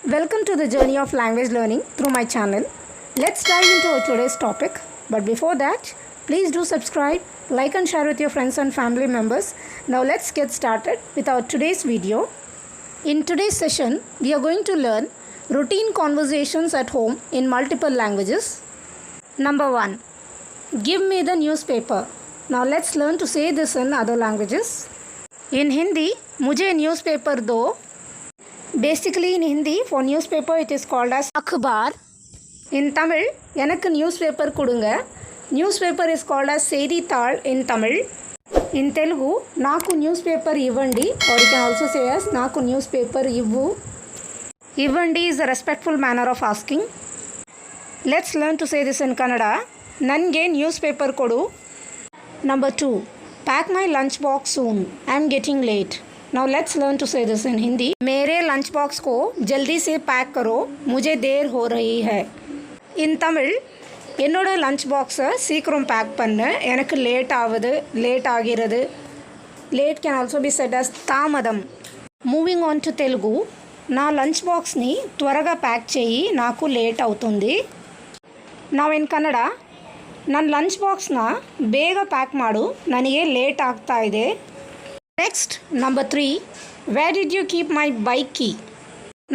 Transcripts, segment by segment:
Welcome to the journey of language learning through my channel. Let's dive into our today's topic. But before that, please do subscribe, like and share with your friends and family members. Now let's get started with our today's video. In today's session, we are going to learn routine conversations at home in multiple languages. Number 1. Give me the newspaper. Now let's learn to say this in other languages. In Hindi, मुझे newspaper दो. Basically in Hindi, for newspaper it is called as akhbar. In Tamil, எனக்கு newspaper கொடுங்க. Newspaper is called as செய்தித்தாள் in Tamil. In Telugu, నాకు newspaper ఇవ్వండి, or you can also say as నాకు newspaper ఇవ్వు. ఇవ్వండి is a respectful manner of asking. Let's learn to say this in Kannada. ನನಗೆ newspaper ಕೊಡು. Number 2. Pack my lunch box soon. I am getting late. Now let's learn to say this in Hindi. मेरे lunch box को जल्दी से pack करो, मुझे देर हो रही है. In Tamil, என்னோட lunch box சீக்கிரம் பேக் பண்ணு, எனக்கு லேட் ஆகிறது. Late can also be said as తామదం. Moving on to Telugu, నా lunch boxని త్వరగా ప్యాక్ చేయి, నాకు లేట్ అవుతుంది. Now in Kannada, ನನ್ನ lunch boxನ ಬೇಗ ಪ್ಯಾಕ್ ಮಾಡು, ನನಗೆ ಲೇಟ್ ಆಗ್ತಾ ಇದೆ. Next, number 3. Where did you keep my bike key?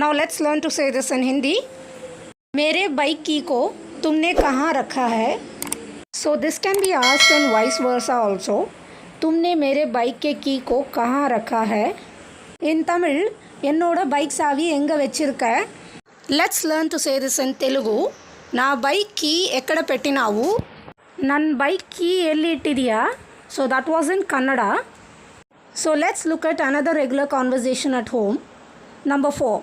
Now let's learn to say this in Hindi. मेरे बाइक की को तुमने कहाँ रखा है? So this can be asked in vice versa also. तुमने मेरे बाइक के की को कहाँ रखा है? In Tamil, என்னோட பைக் சாவி எங்கே வச்சிருக்க? Let's learn to say this in Telugu. నా బైక్ కీ ఎక్కడ పెట్టినావు? ನನ್ನ బైక్ కీ ఎಲ್ಲಿ ఇట్టిదియా? So that was in Kannada. So let's look at another regular conversation at home. Number 4.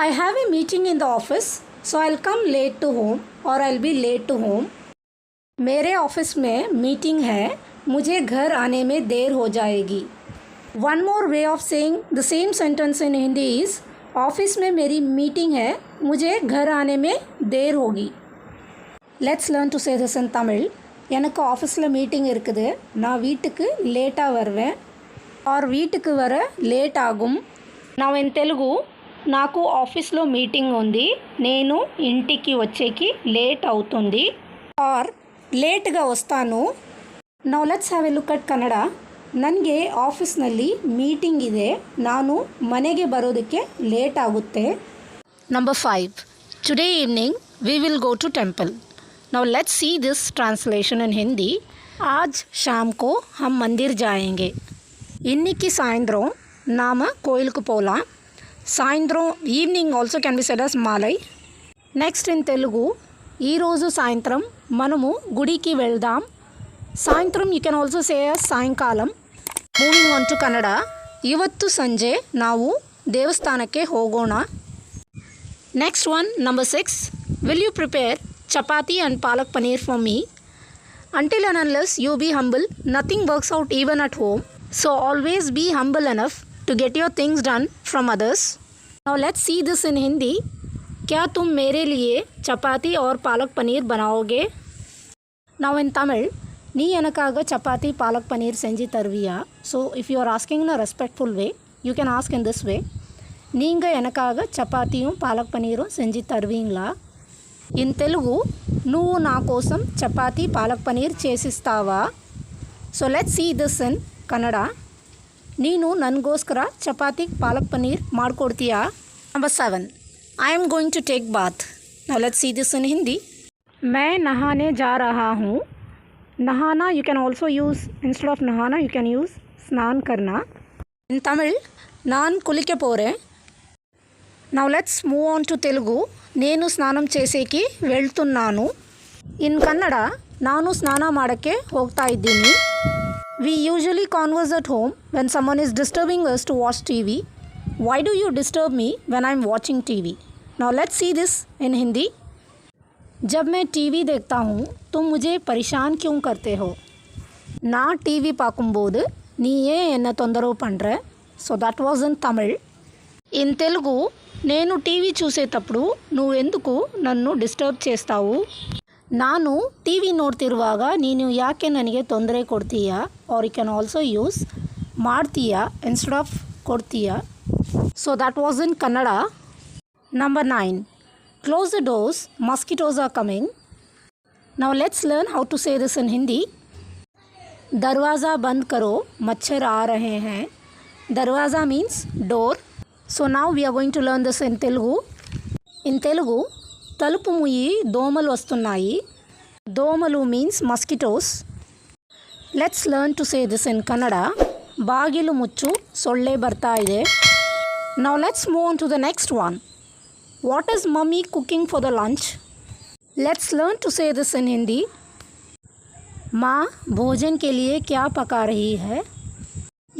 I have a meeting in the office, so I'll come late to home or I'll be late to home. मेरे office में meeting है, मुझे घर आने में देर हो जाएगी. One more way of saying the same sentence in Hindi is office में मेरी मीटिंग है, मुझे घर आने में देर होगी. Let's learn to say this in Tamil. எனக்கு ஆஃபீஸில் மீட்டிங் இருக்குது, நான் வீட்டுக்கு லேட்டாக வருவேன் ఆర్ వీటికి వర లేట్ ఆగుం. నా ఇన్ తెలుగు, నాకు ఆఫీస్లో మీటింగ్ ఉంది, నేను ఇంటికి వచ్చేకి లేట్ అవుతుంది ఆర్ లేట్గా వస్తాను. Now let's have a look at Kannada. ನನಗೆ ಆಫೀಸ್ನಲ್ಲಿ ಮೀಟಿಂಗ್ ಇದೆ, ನಾನು ಮನೆಗೆ ಬರೋದಕ್ಕೆ ಲೇಟ್ ಆಗುತ್ತೆ. Number 5. Today evening we will go to temple. Now let's see this translation in Hindi. आज शाम को हम मंदिर जाएंगे. इन्निकी सायंत्रों नाम कोयिलकु पोलाम. सायंत्रों evening also can be said as మాలై. నెక్స్ట్ ఇన్ తెలుగు, ఈరోజు సాయంత్రం మనము గుడికి వెళ్దాం. సాయంత్రం you can also say as సాయంకాలం. ಮೂವಿಂಗ್ ಆನ್ ಟು ಕನ್ನಡ, ಇವತ್ತು ಸಂಜೆ ನಾವು ದೇವಸ್ಥಾನಕ್ಕೆ ಹೋಗೋಣ. Next one, number 6. Will you prepare chapati and palak paneer for me? Until and unless you be humble, nothing works out even at home. So always be humble enough to get your things done from others. Now let's see this in Hindi. क्या तुम मेरे लिए चपाती और पालक पनीर बनाओगे? Now in Tamil, நீ எனக்காக சப்பாத்தி பாலக் பன்னீர் செஞ்சு தருவியா? So if you are asking in a respectful way, you can ask in this way. நீங்கள் எனக்காக చపాతీயும் పాలక్ పనీரும் செஞ்சு தருவீங்களா? ఇన్ తెలుగు, నువ్వు నా కోసం చపాతీ పాలక్ పనీర్ చేసిస్తావా? So let's see this in Kannada. ನೀನು ನನಗೋಸ್ಕರ ಚಪಾತಿ ಪಾಲಕ್ ಪನೀರ್ ಮಾಡಿಕೊಡ್ತೀಯಾ? Number 7. I am going to take bath. Now let's see this in Hindi. मैं नहाने जा रहा हूँ. नहाना you can also use, instead of नहाना यू कैन यूज़ स्नान करना. इन तमिल, ನಾನು ಕುಲಿಕೆ ಪೋರೆ. Now let's move on to Telugu. నేను స్నానం చేసేకి వెళ్తున్నాను. ఇన్ కన్నడ, ನಾನು ಸ್ನಾನ ಮಾಡೋಕ್ಕೆ ಹೋಗ್ತಾ ಇದ್ದೀನಿ. We usually converse at home when someone is disturbing us to watch TV. Why do you disturb me when I am watching TV? Now let's see this in Hindi. जब मैं TV देखता हूँ तुम मुझे परेशान क्यों करते हो? ನಾ TV பார்க்கும்போது நீ ஏன் என்ன தொந்தரவு பண்ணுற? So that was in Tamil. In Telugu, నేను టీవీ చూసేటప్పుడు నువ్వెందుకు ನನ್ನು ಡಿಸ್ಟರ್ಬ್ చేస్తావు? ನಾನು ಟಿವಿ ನೋಡ್ತಿರುವಾಗ ನೀನು ಯಾಕೆ ನನಗೆ ತೊಂದರೆ ಕೊಡ್ತೀಯಾ? Are you can also use ಮಾಡ್ತೀಯಾ ಇನ್ಸ್ಟೆಡ್ ಆಫ್ ಕೊಡ್ತೀಯಾ. So that was in Kannada. Number 9. Close the doors, mosquitoes are coming. Now let's learn how to say this in Hindi. दरवाज़ा बंद करो, मच्छर आ रहे हैं. दरवाज़ा means door. So now we are going to learn this in Telugu. In Telugu, తలుపు ముయ్యి దోమలు వస్తున్నాయి. దోమలు means mosquitoes. Let's learn to say this in Kannada. ಬಾಗಿಲು ಮುಚ್ಚು, ಸೊಳ್ಳೆ ಬರ್ತಾ ಇದೆ. Now let's move on to the next one. What is mummy cooking for the lunch? Let's learn to say this in Hindi. माँ भोजन के लिए क्या पका रही है?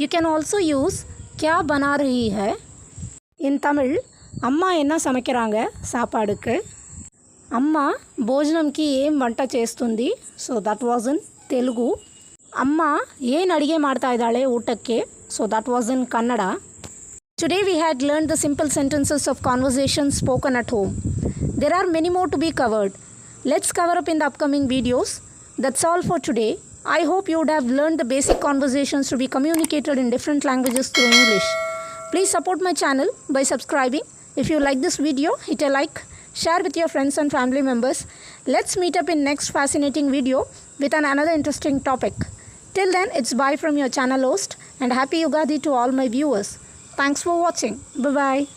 You can also use क्या बना रही है. In Tamil, అమ్మ என்ன సமைக்கிறாங்க సాపాడుకు. అమ్మ భోజనంకి ఏం వంట చేస్తుంది. So that was in Telugu. అమ్మ ಏನು ಅಡಿಗೆ ಮಾಡ್ತಾ ಇದ್ದಾಳೆ ಊಟಕ್ಕೆ. So that was in Kannada. Today we had learned the simple sentences of conversations spoken at home. There are many more to be covered. Let's cover up in the upcoming videos. That's all for today. I hope you would have learned the basic conversations to be communicated in different languages through English. Please support my channel by subscribing. If you like this video, hit a like, share with your friends and family members. Let's meet up in next fascinating video with another interesting topic. Till then, it's bye from your channel host and happy Ugadi to all my viewers. Thanks for watching. Bye-bye.